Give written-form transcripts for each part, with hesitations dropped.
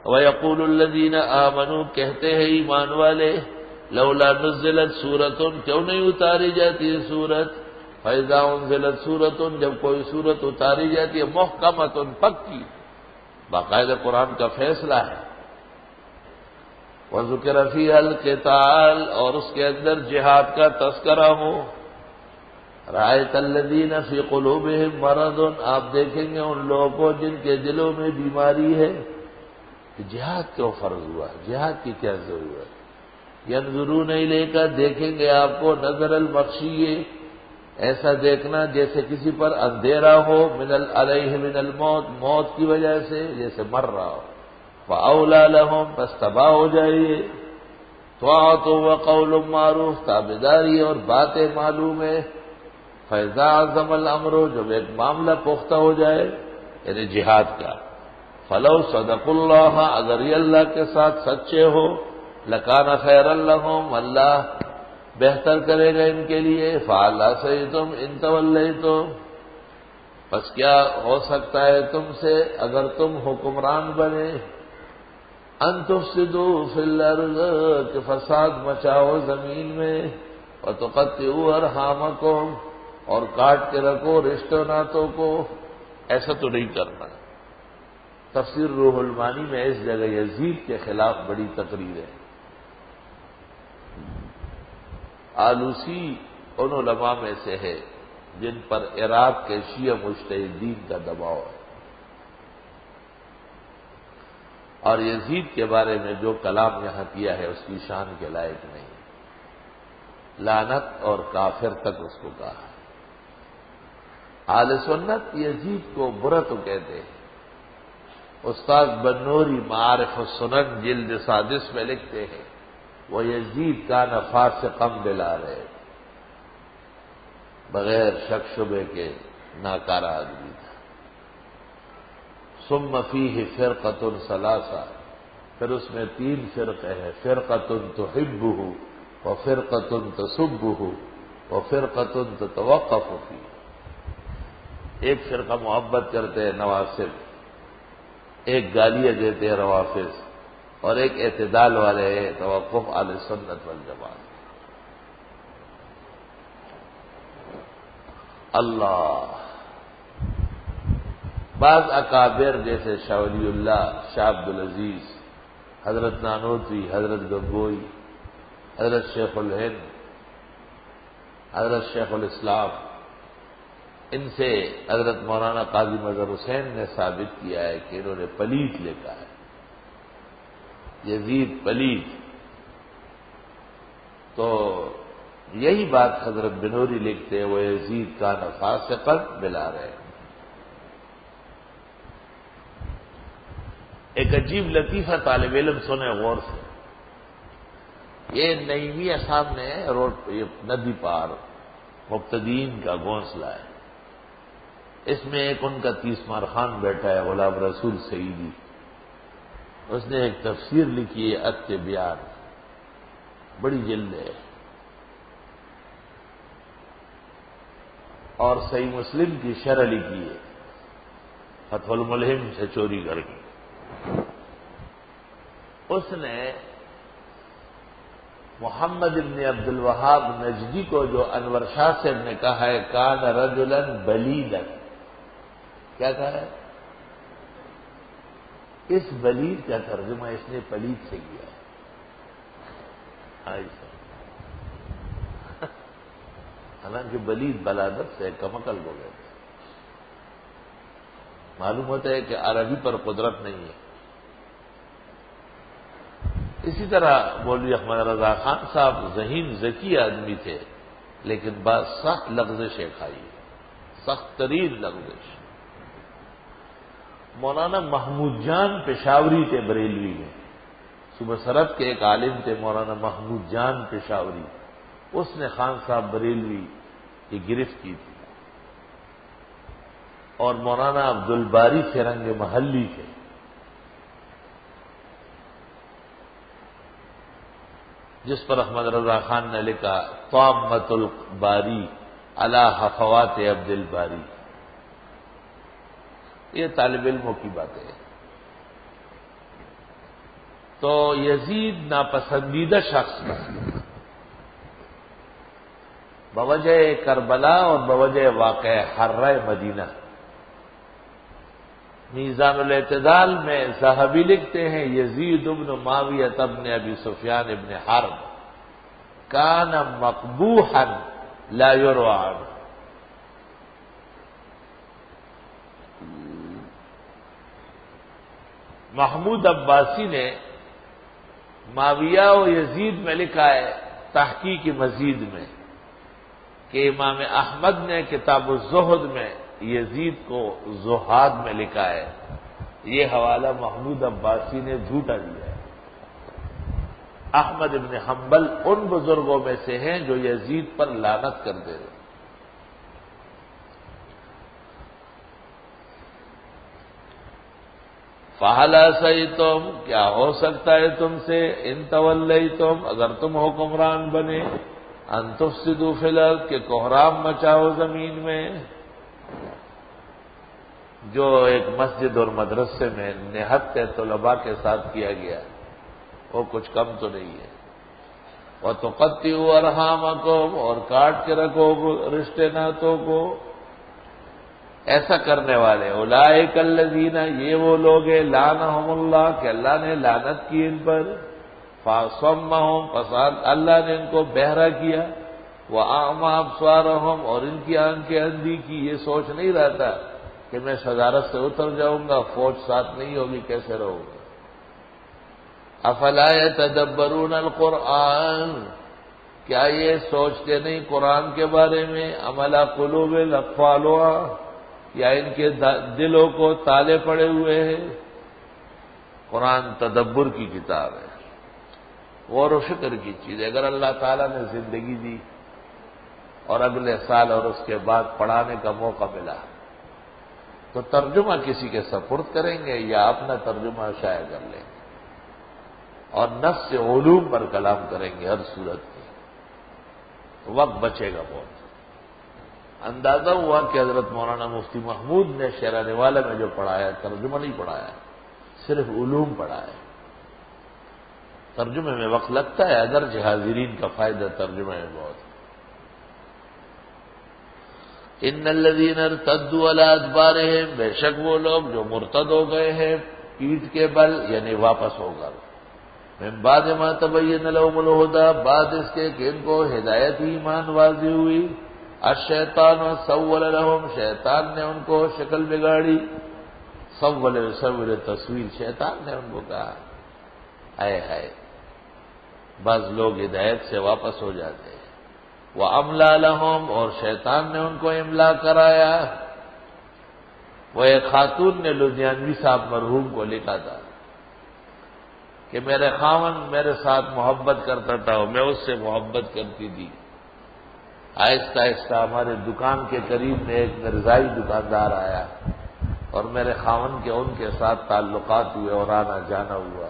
وَيَقُولُ الَّذِينَ آمَنُوا کہتے ہیں ایمان والے لولا نزلت سورۃ کیوں نہیں اتاری جاتی ہے سورت فَإِذَا أُنزِلَتْ سورۃ جب کوئی سورت اتاری جاتی ہے محکمۃ پکی باقاعدہ قرآن کا فیصلہ ہے وَذُكِرَ فِيهَا الْقِتَالُ اور اس کے اندر جہاد کا تذکرہ ہو رَأَيْتَ الَّذِينَ فِي قُلُوبِهِم مَرَضٌ آپ دیکھیں گے ان لوگوں کو جن کے دلوں میں بیماری ہے کہ جہاد کیوں فرض ہوا جہاد کی کیا ضرورت ينظرون الیک دیکھیں گے آپ کو نظر المغشی ایسا دیکھنا جیسے کسی پر اندھیرا ہو علیہ من الموت موت کی وجہ سے جیسے مر رہا ہو فاولی لہم پس تباہ ہو جائیے طاعت وقول معروف تابعداری اور باتیں معلوم ہے فاذا عزم الامر جب ایک معاملہ پختہ ہو جائے یعنی جہاد کا فلو صدق اللہ اگر یہ اللہ کے ساتھ سچے ہو لکان خیر لہم اللہ بہتر کرے گا ان کے لیے فعل عصیتم ان تولیتم پس کیا ہو سکتا ہے تم سے اگر تم حکمران بنے ان تفسدوا فی الارض کہ فساد مچاؤ زمین میں وتقطعوا ارحامکم اور کاٹ کے رکھو رشتوں ناتوں کو ایسا تو نہیں کرنا تفسیر روح المانی میں اس جگہ یزید کے خلاف بڑی تقریر ہے آلوسی ان علماء میں سے ہے جن پر عراق کے شیعہ مجتہدین کا دباؤ ہے اور یزید کے بارے میں جو کلام یہاں کیا ہے اس کی شان کے لائق نہیں لعنت اور کافر تک اس کو کہا ہے اہل سنت یزید کو برا تو کہتے ہیں استاد بنوری معارف السنن جلد 6 میں لکھتے ہیں وہ یزید کا نفاذ سے کم دلا رہے بغیر شک شبے کے ناکارہ آدمی تھا ثم فیہ فرقۃ ثلاثہ پھر اس میں 3 فرقے ہیں فرقۃ تحبہ وفرقۃ تسبہ وفرقۃ تتوقف فیہ ایک فرقہ محبت کرتے ہیں نواسب ایک گالیاں دیتے ہیں روافض اور ایک اعتدال والے توقف اہل سنت والجماعت اللہ بعض اکابر جیسے شاہ ولی اللہ شاہ عبد العزیز حضرت نانوتوی حضرت گنگوئی حضرت شیخ الہند حضرت شیخ الاسلام ان سے حضرت مولانا قاضی مظہر حسین نے ثابت کیا ہے کہ انہوں نے پلیت لکھا ہے یزید پلیت تو یہی بات حضرت بنوری لکھتے ہیں وہ یزید کا فاسقا بلا رہے ہیں ایک عجیب لطیفہ طالب علم سنے غور سے یہ نعیمیہ سامنے روڈ یہ ندی پار مبتدئین کا گھونسلہ ہے اس میں ایک ان کا تیسمار خان بیٹھا ہے غلام رسول سعیدی اس نے ایک تفسیر لکھی ہے التبیان بڑی جلد ہے اور صحیح مسلم کی شرح لکھی ہے فتح الملہم سے چوری کر کے اس نے محمد ابن عبد الوہاب نجدی کو جو انور شاہ صاحب نے کہا ہے کان رجلا بلیدا کیا کہا ہے اس بلید کا ترجمہ اس نے پلید سے کیا ہے حالانکہ بلید بلادت سے کمکل ہو گئے تھے معلوم ہوتا ہے کہ عربی پر قدرت نہیں ہے اسی طرح مولوی احمد رضا خان صاحب ذہین ذکی آدمی تھے لیکن بعض سخت لغزشیں کھائی سخت ترین لغزش مولانا محمود جان پشاوری تھے بریلوی میں صوبہ سرحد کے ایک عالم تھے مولانا محمود جان پشاوری اس نے خان صاحب بریلوی کی گرفت کی تھی اور مولانا عبد الباری فرنگ محلی تھے جس پر احمد رضا خان نے لکھا طامۃ الباری علی حفوات عبد الباری یہ طالب علموں کی باتیں ہیں تو یزید ناپسندیدہ شخص تھا بوجہ کربلا اور بوجہ واقع حرہ مدینہ۔ میزان الاعتدال میں ذہبی لکھتے ہیں یزید بن معاویہ بن ابی سفیان بن حرب کان مقبوحا لا یروى عنہ۔ محمود عباسی نے معاویہ و یزید میں لکھا ہے تحقیق مزید میں کہ امام احمد نے کتاب الزہد میں یزید کو زہاد میں لکھا ہے۔ یہ حوالہ محمود عباسی نے جھوٹا دیا ہے۔ احمد ابن حنبل ان بزرگوں میں سے ہیں جو یزید پر لعنت کرتے تھے۔ فَهَلْ عَصَيْتُمْ، کیا ہو سکتا ہے تم سے، ان تولیتم، اگر تم حکمران بنے، ان تفسدوا فی الارض، کہ کوہرام مچاؤ زمین میں۔ جو ایک مسجد اور مدرسے میں نہت طلباء کے ساتھ کیا گیا وہ کچھ کم تو نہیں ہے۔ وَتُقَطِّعُوا أَرْحَامَكُمْ، اور کاٹ کے رکھو رشتے ناتوں کو۔ ایسا کرنے والے اولئک الذین، یہ وہ لوگ ہیں لعنہم اللہ، کہ اللہ نے لعنت کی ان پر، فَأَصَمَّهُمْ، فساد اللہ نے ان کو بہرا کیا، وَأَعْمَىٰ أَبْصَارَهُمْ، اور ان کی آنکھیں اندھی کی۔ یہ سوچ نہیں رہتا کہ میں صدارت سے اتر جاؤں گا، فوج ساتھ نہیں ہوگی، کیسے رہوں گا۔ افلا يتدبرون القرآن، کیا یہ سوچتے نہیں قرآن کے بارے میں؟ ام علی قلوب اقفالها، یا ان کے دلوں کو تالے پڑے ہوئے ہیں۔ قرآن تدبر کی کتاب ہے، غور و فکر کی چیز ہے۔ اگر اللہ تعالیٰ نے زندگی دی اور اگلے سال اور اس کے بعد پڑھانے کا موقع ملا تو ترجمہ کسی کے سپرد کریں گے یا اپنا ترجمہ شائع کر لیں گے، اور نفس علوم پر کلام کریں گے ہر صورت میں، تو وقت بچے گا بہت۔ اندازہ ہوا کہ حضرت مولانا مفتی محمود نے شیرانی والا میں جو پڑھایا ترجمہ نہیں پڑھایا، صرف علوم پڑھایا۔ ترجمے میں وقت لگتا ہے، اگرچہ حاضرین کا فائدہ ترجمے میں بہت ہے۔ ان الذین ارتدوا علی ادبارہم، بے شک وہ لوگ جو مرتد ہو گئے ہیں پیٹھ کے بل، یعنی واپس ہو کر، من بعد ما تبین لهم الہدی، بعد اس کے کہ ان کو ہدایت ایمان واضح ہوئی، الشیطان سول لهم، شیطان نے ان کو شکل بگاڑی، سول یصور تصویر، شیطان نے ان کو کہا ہائے ہائے۔ بعض لوگ ہدایت سے واپس ہو جاتے ہیں۔ وَأَمْلَىٰ لَهُمْ، اور شیطان نے ان کو املا کرایا۔ وہ ایک خاتون نے لدھیانوی صاحب مرحوم کو لکھا تھا کہ میرے خاوند میرے ساتھ محبت کرتا تھا اور میں اس سے محبت کرتی تھی۔ آہستہ آہستہ ہمارے دکان کے قریب میں ایک مرزائی دکاندار آیا اور میرے خاوند کے ان کے ساتھ تعلقات ہوئے اور آنا جانا ہوا۔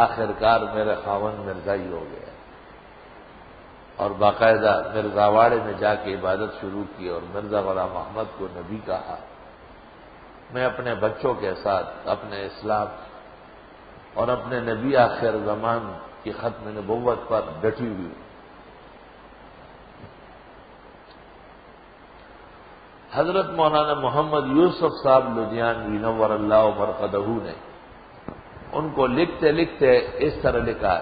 آخر کار میرے خاوند مرزائی ہو گیا اور باقاعدہ مرزاواڑے میں جا کے عبادت شروع کی اور مرزا غلام احمد کو نبی کہا۔ میں اپنے بچوں کے ساتھ اپنے اسلام اور اپنے نبی آخر زمان کی ختم نبوت پر ڈٹی ہوئی۔ حضرت مولانا محمد یوسف صاحب لدھیانوی نور اللہ مرقدہ نے ان کو لکھتے لکھتے اس طرح لکھا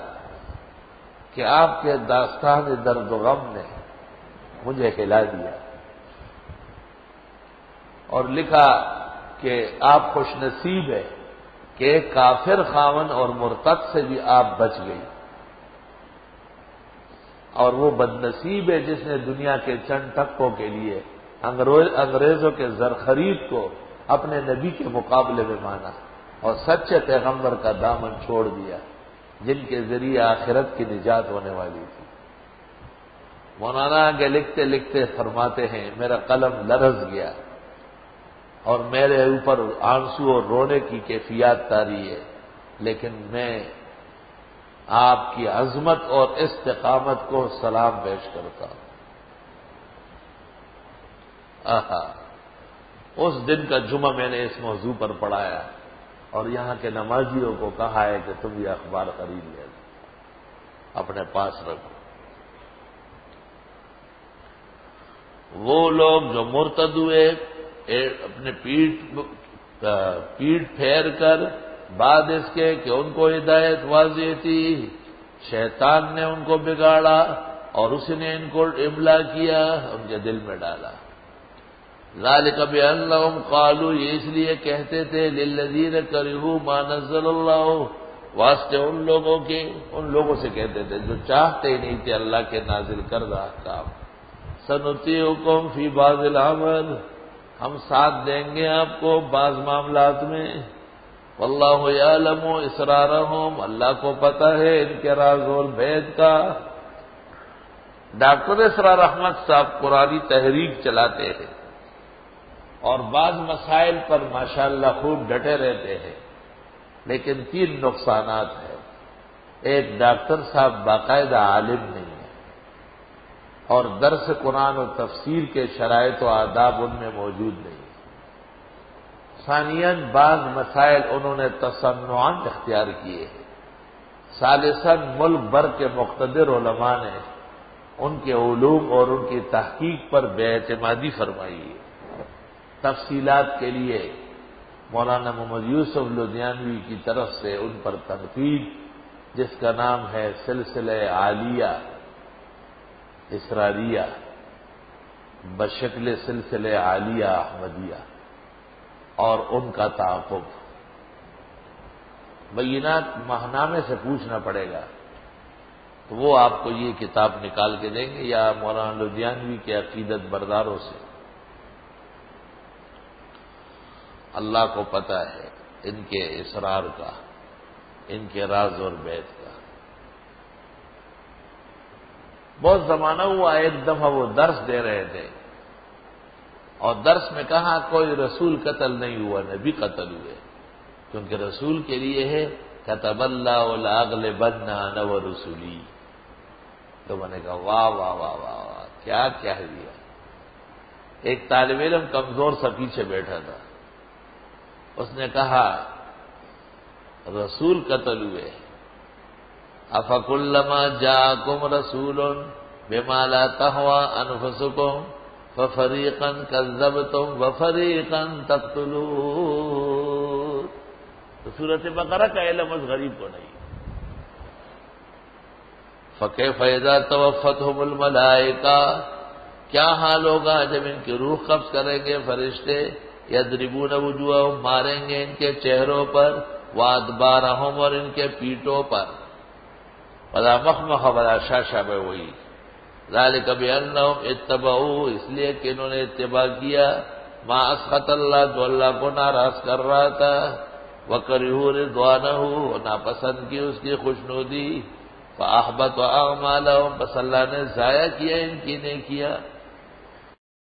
کہ آپ کے داستان درد و غم نے مجھے ہلا دیا، اور لکھا کہ آپ خوش نصیب ہے کہ ایک کافر خاون اور مرتد سے بھی آپ بچ گئی، اور وہ بد نصیب ہے جس نے دنیا کے چند ٹکوں کے لیے انگریزوں کے زرخرید کو اپنے نبی کے مقابلے میں مانا اور سچے پیغمبر کا دامن چھوڑ دیا جن کے ذریعے آخرت کی نجات ہونے والی تھی۔ مولانا آگے لکھتے لکھتے فرماتے ہیں میرا قلم لرز گیا اور میرے اوپر آنسو اور رونے کی کیفیات طاری ہے، لیکن میں آپ کی عظمت اور استقامت کو سلام پیش کرتا ہوں۔ آہا، اس دن کا جمعہ میں نے اس موضوع پر پڑھایا اور یہاں کے نمازیوں کو کہا ہے کہ تم یہ اخبار خرید لے لو، اپنے پاس رکھو۔ وہ لوگ جو مرتد ہوئے اپنے پیٹ پھیر کر بعد اس کے کہ ان کو ہدایت واضح تھی، شیطان نے ان کو بگاڑا اور اس نے ان کو املا کیا، ان کے دل میں ڈالا۔ ذالک بانہم قالوا، یہ اس لیے کہتے تھے للذین کرہوا ما نزل اللہ، واسطے ان لوگوں سے کہتے تھے جو چاہتے ہی نہیں تھے اللہ کے نازل کردہ احکام، سنطیعکم فی بعض الامر، ہم ساتھ دیں گے آپ کو بعض معاملات میں، واللہ یعلم اسرارہم، اللہ کو پتہ ہے ان کے راز اور بید کا۔ ڈاکٹر اسرار احمد صاحب قرآنی تحریک چلاتے ہیں اور بعض مسائل پر ماشاءاللہ خوب ڈٹے رہتے ہیں، لیکن 3 نقصانات ہیں۔ ایک، ڈاکٹر صاحب باقاعدہ عالم نہیں ہے اور درس قرآن و تفسیر کے شرائط و آداب ان میں موجود نہیں۔ ثانیاً، بعض مسائل انہوں نے تصنعاً اختیار کیے ہیں۔ ثالثاً، ملک بھر کے مقتدر علماء نے ان کے علوم اور ان کی تحقیق پر بے اعتمادی فرمائی ہے۔ تفصیلات کے لیے مولانا محمد یوسف لدھیانوی کی طرف سے ان پر تنقید، جس کا نام ہے سلسلہ عالیہ اسراریہ بشکل سلسلہ عالیہ احمدیہ، اور ان کا تعاقب، بینات ماہنامے سے پوچھنا پڑے گا تو وہ آپ کو یہ کتاب نکال کے دیں گے، یا مولانا لدھیانوی کے عقیدت برداروں سے۔ اللہ کو پتہ ہے ان کے اسرار کا، ان کے راز اور بیت کا۔ بہت زمانہ ہوا، ایک دفعہ وہ درس دے رہے تھے اور درس میں کہا کوئی رسول قتل نہیں ہوا، نبی قتل ہوئے، کیونکہ رسول کے لیے ہے كتب اللہ لأغلبن انا ورسلی۔ تو میں نے کہا واہ واہ واہ واہ واہ، کیا کہہ دیا۔ ایک طالب علم کمزور سا پیچھے بیٹھا تھا، اس نے کہا رسول قتل ہوئے، افکلما جاءکم رسول بما لا تهوى انفسکم ففریقا کذبتم وفریقا تقتلون۔ تو سورۃ بقرہ کا علم اس غریب کو نہیں۔ فکیف اذا توفتهم الملائکہ، کیا حال ہوگا جب ان کی روح قبض کریں گے فرشتے، یضربون وجوہہم، ماریں گے ان کے چہروں پر، وادبارہم، اور ان کے پیٹوں پر، ولا مخمخ ولا شاشہ میں ہوئی۔ ذالک بانہم اتبعوا، اس لیے کہ انہوں نے اتباع کیا ما اسخط اللہ، جو اللہ کو ناراض کر رہا تھا، وکرہوا رضوانہ، ناپسند کی اس کی خوشنودی، فاحبط اعمالہم، بس اللہ نے ضائع کیا ان کی نیکیاں۔